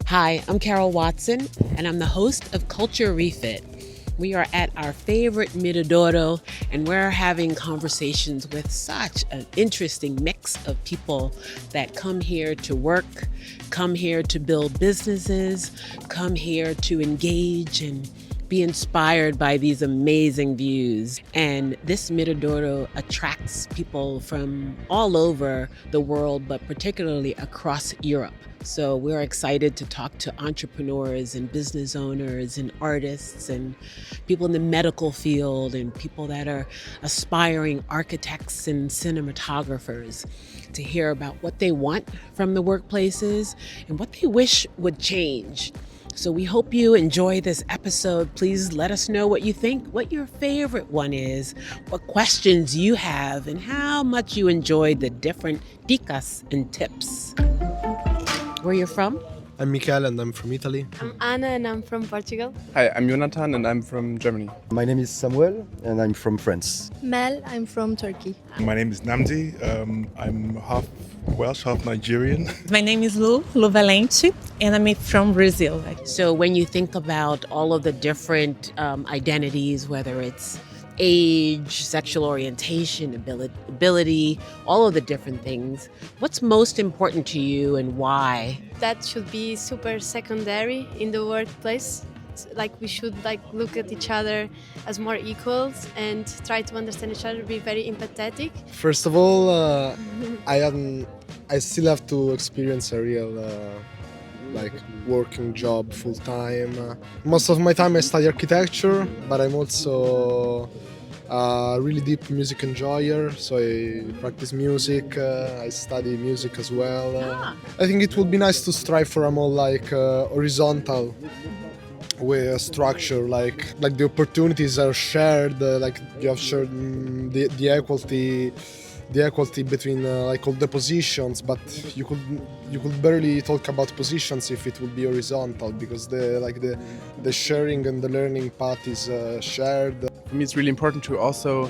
Hi, I'm Carol Watson, and I'm the host of Culture Refit. We are at our favorite Miradouro, and we're having conversations with such an interesting mix of people that come here to work, come here to build businesses, come here to engage and be inspired by these amazing views. And this Miradouro attracts people from all over the world, but particularly across Europe. So we're excited to talk to entrepreneurs and business owners and artists and people in the medical field and people that are aspiring architects and cinematographers to hear about what they want from the workplaces and what they wish would change. So we hope you enjoy this episode. Please let us know what you think, what your favorite one is, what questions you have, and how much you enjoyed the different dicas and tips. Where you're from? I'm Michael and I'm from Italy. I'm Anna and I'm from Portugal. Hi, I'm Jonathan and I'm from Germany. My name is Samuel and I'm from France. Mel, I'm from Turkey. My name is Namdi. I'm half Welsh, half Nigerian. My name is Lu Valente, and I'm from Brazil. So when you think about all of the different identities, whether it's age, sexual orientation, ability, all of the different things, what's most important to you and why? That should be super secondary in the workplace. Like we should look at each other as more equals and try to understand each other, be very empathetic. First of all, I still have to experience a real working job full time. Most of my time I study architecture, but I'm also a really deep music enjoyer, so I practice music, I study music as well. I think it would be nice to strive for a more horizontal way of structure, like the opportunities are shared, you have shared the equality between all the positions, but you could barely talk about positions if it would be horizontal, because the sharing and the learning path is shared. For me, it's really important to also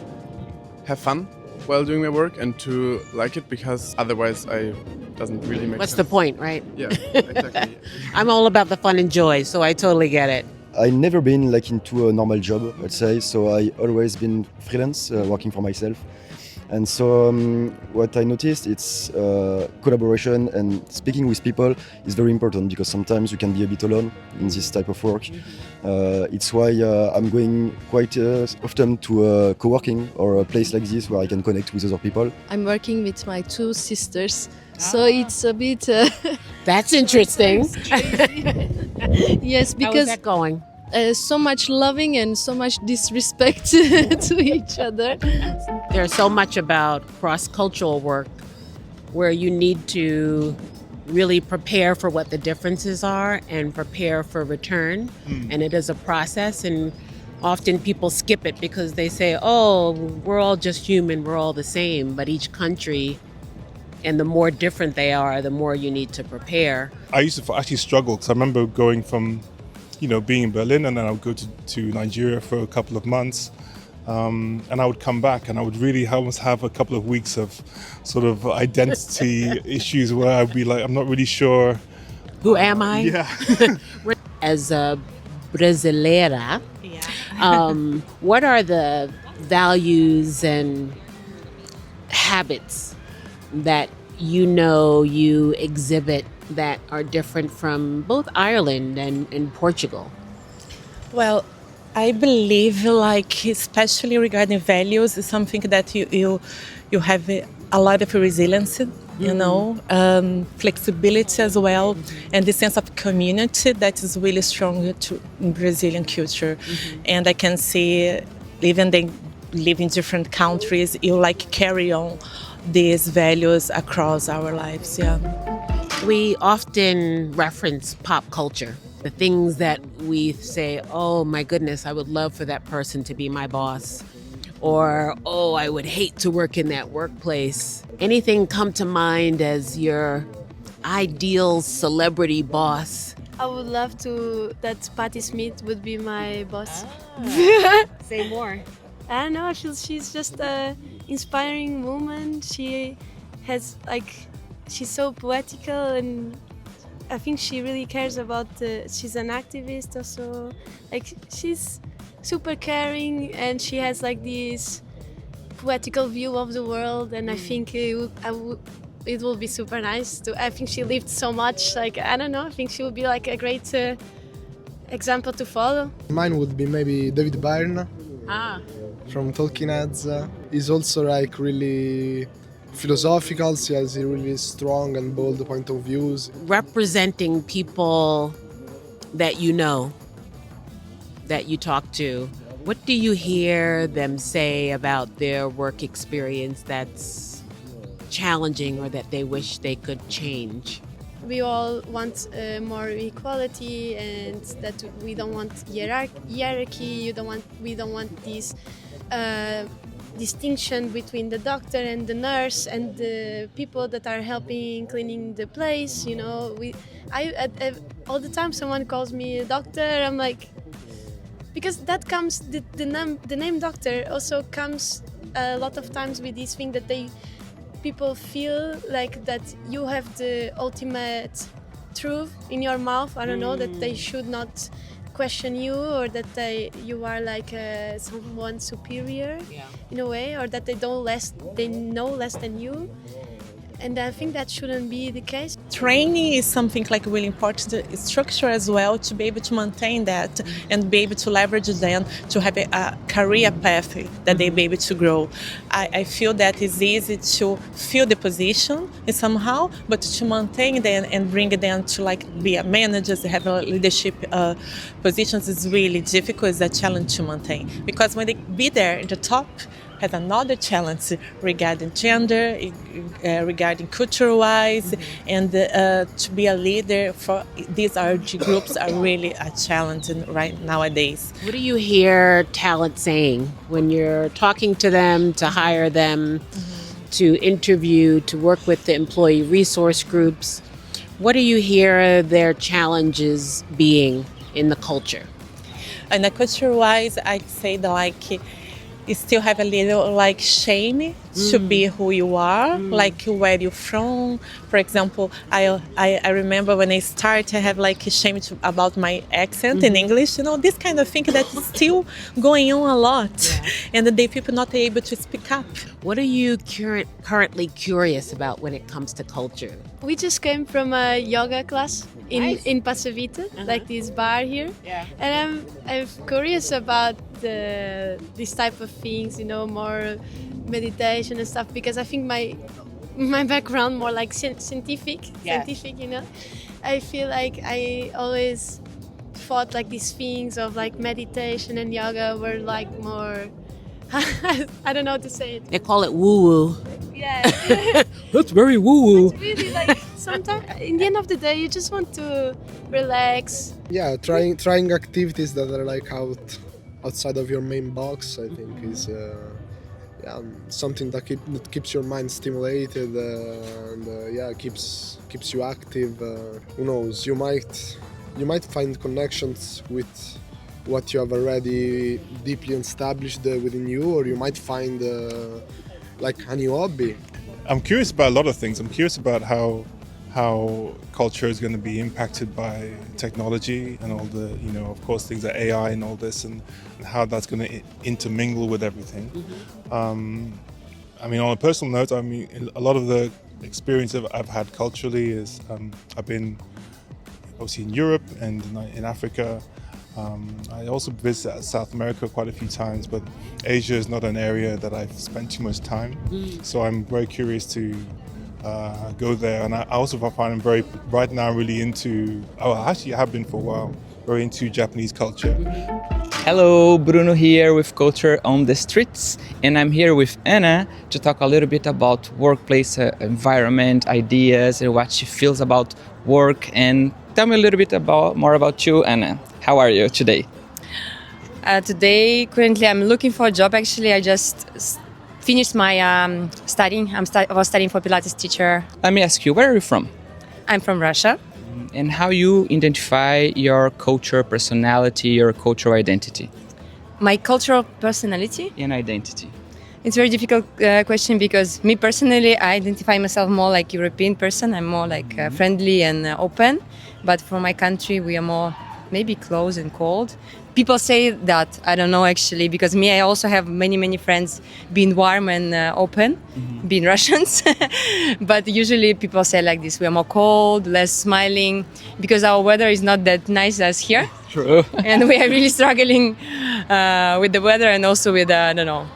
have fun while doing my work and to like it, because otherwise it doesn't really make What's sense. the point, right? Yeah, exactly. I'm all about the fun and joy, so I totally get it. I never been into a normal job, let's say, so I always been freelance, working for myself. And so what I noticed, it's collaboration and speaking with people is very important, because sometimes you can be a bit alone in this type of work. It's why I'm going quite often to a co-working or a place like this where I can connect with other people. I'm working with my two sisters, so it's a bit... That's interesting. Yes, How is because that going? so much loving and so much disrespect to each other. There's so much about cross-cultural work where you need to really prepare for what the differences are and prepare for return. And it is a process, and often people skip it because they say, oh, we're all just human, we're all the same. But each country, and the more different they are, the more you need to prepare. I used to actually struggle because I remember going from, being in Berlin, and then I would go to Nigeria for a couple of months. And I would come back and I would really almost have a couple of weeks of sort of identity issues where I'd be like, I'm not really sure. Who am I? Yeah. As a Brasileira, what are the values and habits that you exhibit that are different from both Ireland and Portugal? Well, I believe, especially regarding values, is something that you have a lot of resilience, flexibility as well, and the sense of community that is really strong in Brazilian culture. And I can see, even they live in different countries, you carry on these values across our lives. Yeah. We often reference pop culture, the things that we say, oh my goodness, I would love for that person to be my boss. Or, oh, I would hate to work in that workplace. Anything come to mind as your ideal celebrity boss? I would love that Patti Smith would be my boss. Say more. I don't know, I feel she's just an inspiring woman. She has she's so poetical and I think she really cares about. She's an activist also. Like she's super caring, and she has like this poetical view of the world. And I think it will be super nice to. I think she lived so much. Like I don't know. I think she would be like a great example to follow. Mine would be maybe David Byrne from Talking Heads. He's also like really philosophical. He has a really strong and bold point of views. Representing people that you know, that you talk to, what do you hear them say about their work experience that's challenging or that they wish they could change? We all want more equality, and that we don't want hierarchy. We don't want this distinction between the doctor and the nurse and the people that are helping cleaning the place. You know, all the time someone calls me a doctor. I'm like, because that comes the name doctor also comes a lot of times with this thing that people feel like that you have the ultimate truth in your mouth. I don't know, that they should not question you, or that you are like someone superior in a way, or that they know less than you. And I think that shouldn't be the case. Training is something like really important structure as well, to be able to maintain that and be able to leverage them to have a career path that they be able to grow. I feel that it's easy to fill the position somehow, but to maintain them and bring them to like be a manager, have a leadership positions is really difficult. It's a challenge to maintain, because when they be there at the top, has another challenge regarding gender, regarding culture-wise, and to be a leader for these RG groups are really a challenge right nowadays. What do you hear talent saying when you're talking to them, to hire them, to interview, to work with the employee resource groups? What do you hear their challenges being in the culture? And the culture-wise, I'd say that like, you still have a little like shame to be who you are, like where you're from. For example, I remember when I started to have like shame about my accent in English, you know, this kind of thing that is still going on a lot, and the people not able to speak up. What are you currently curious about when it comes to culture? We just came from a yoga class in Passavita, like this bar here. And I'm curious about this type of things, you know, more meditation and stuff, because I think my background more like scientific, you know. I feel like I always thought like these things of like meditation and yoga were like more I don't know how to say it. They call it woo-woo. Yeah. That's very woo-woo. It's really like sometimes in the end of the day you just want to relax. Yeah, trying activities that are like outside of your main box, I think is something that keeps your mind stimulated and keeps you active. Who knows? You might find connections with what you have already deeply established within you, or you might find like a new hobby. I'm curious about a lot of things. I'm curious about how culture is going to be impacted by technology and all the, you know, of course, things like AI and all this, and how that's going to intermingle with everything. I mean, on a personal note, I mean, a lot of the experience that I've had culturally is I've been obviously in Europe and in Africa. I also visited South America quite a few times, but Asia is not an area that I've spent too much time. So I'm very curious to go there. And I also find I'm right now really into, actually I have been for a while, very into Japanese culture. Hello, Bruno here with Culture on the Streets, and I'm here with Anna to talk a little bit about workplace environment, ideas, and what she feels about work. And tell me a little bit more about you, Anna. How are you today? Currently, I'm looking for a job. Actually, I just finished my studying. I was studying for Pilates teacher. Let me ask you, where are you from? I'm from Russia. And how you identify your culture, personality, your cultural identity? My cultural personality? And identity. It's a very difficult question because me personally, I identify myself more like European person. I'm more like friendly and open. But for my country, we are more maybe close and cold. People say that, I don't know actually, because me, I also have many friends being warm and open, being Russians. But usually people say like this, we are more cold, less smiling, because our weather is not that nice as here. True. And we are really struggling with the weather and also with, I don't know,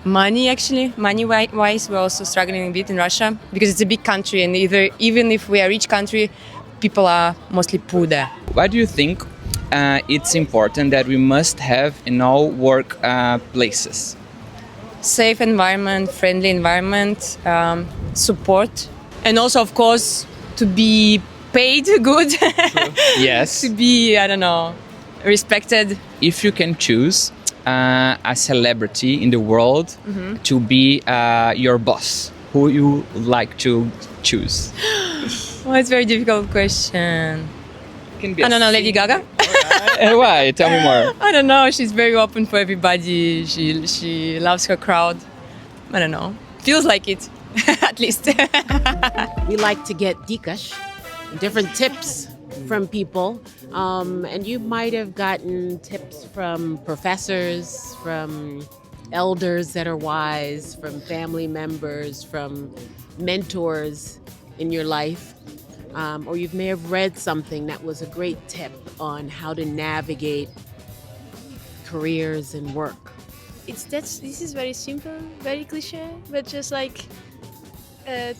money actually. Money-wise, we're also struggling a bit in Russia because it's a big country and even if we are a rich country, people are mostly poor there. Why do you think it's important that we must have in all work places? Safe environment, friendly environment, support, and also, of course, to be paid good. Yes. To be, I don't know, respected. If you can choose a celebrity in the world to be your boss, who you like to choose? Well, it's a very difficult question. I don't know, Lady Gaga? Why? Tell me more. I don't know, she's very open for everybody. She loves her crowd. I don't know. Feels like it, at least. We like to get dicas, different tips from people. And you might have gotten tips from professors, from elders that are wise, from family members, from mentors in your life. Or you may have read something that was a great tip on how to navigate careers and work. This is very simple, very cliche, but just like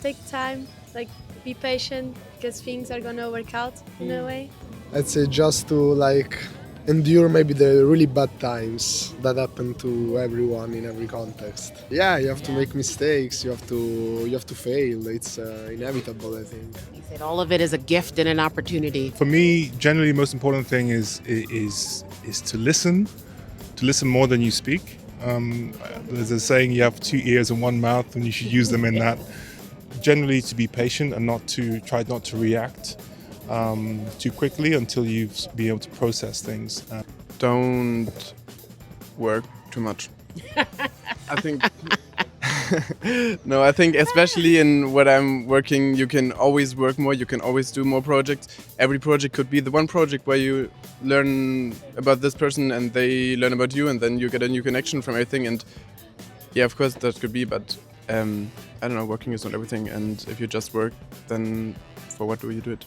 take time, like be patient because things are gonna work out in a way. I'd say just to like endure maybe the really bad times that happen to everyone in every context. Yeah, you have to make mistakes. You have to fail. It's inevitable, I think. He said all of it is a gift and an opportunity. For me, generally, the most important thing is to listen more than you speak. There's a saying, you have 2 ears and 1 mouth, and you should use them in that. Generally, to be patient and try not to react too quickly until you've been able to process things. Don't work too much. I think. No, I think especially in what I'm working, you can always work more. You can always do more projects. Every project could be the one project where you learn about this person and they learn about you, and then you get a new connection from everything. And yeah, of course that could be, but I don't know. Working is not everything, and if you just work, then for what do you do it?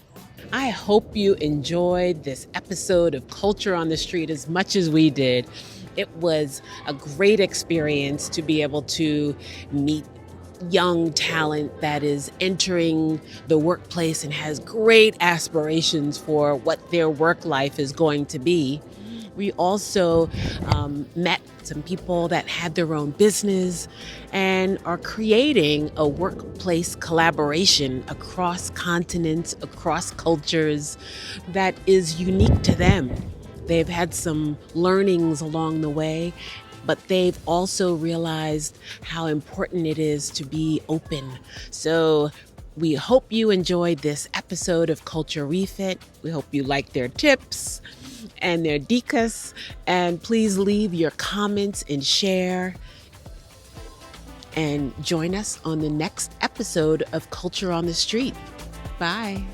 I hope you enjoyed this episode of Culture on the Street as much as we did. It was a great experience to be able to meet young talent that is entering the workplace and has great aspirations for what their work life is going to be. We also met some people that had their own business and are creating a workplace collaboration across continents, across cultures that is unique to them. They've had some learnings along the way, but they've also realized how important it is to be open. So we hope you enjoyed this episode of Culture Refit. We hope you liked their tips and their dicas, and please leave your comments and share, and join us on the next episode of Culture on the Street. Bye.